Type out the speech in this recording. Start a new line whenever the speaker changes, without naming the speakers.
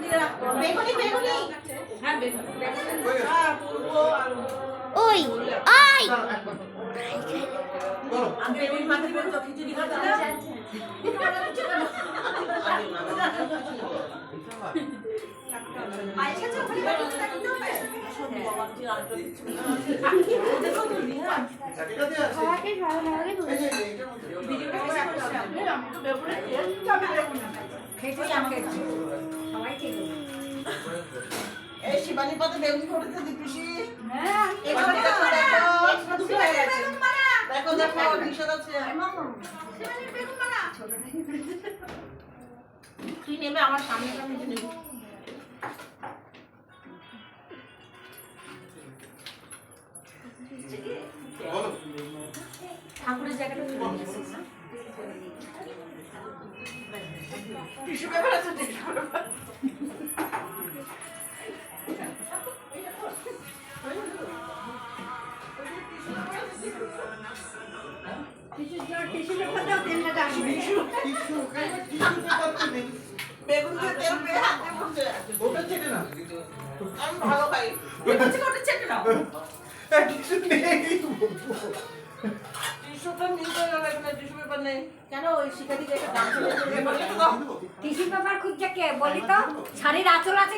বেগুনি বেগুনি
হ্যাঁ বেগুনি
হ্যাঁ পুরো আর
ওই আই
আমি বেগুনি মাথায় করে তো খিচুড়ি খাচ্ছি না আইসা তো খালি বেগুনি দেখতে হবে শোন বাবা তুই আলটা দিচ্ছিস দেখো তো নিহান
খাওয়াতে ভালো লাগে তো
ভিডিওটা শেষ করছি আমি তো বেগুনি টেস্ট আমি বেগুনি
খেতেই আমি খেয়েছি সবাই খেলো
এই শিবানী পাতে বেগুনি করেছে দিপিসি
হ্যাঁ
এবার দেখো দেখো দুটো হয়ে গেছে দেখো দেখো নিশাদ আছে শিবানীর বেগুন বানা তুই নেবে আমার সামনে সামনে নেবে
ঠাকুরের জায়গাটা তুলে নিয়েছিস না
টিস্যু পেপার আছে টিস্যু পেপার বেগুন দিয়ে তেল দিয়ে হাতে পড়ছে ওটা চেটে না আমি ভালো খাই ওটা চেটে নাও টিস্যুটা নিতে হবে না টিস্যু পেপার নেই কেন ওই শিকারি একটা দাম চলে
টিস্যু পেপার খুঁজছে কে বলি তো শাড়ির আঁচল আছে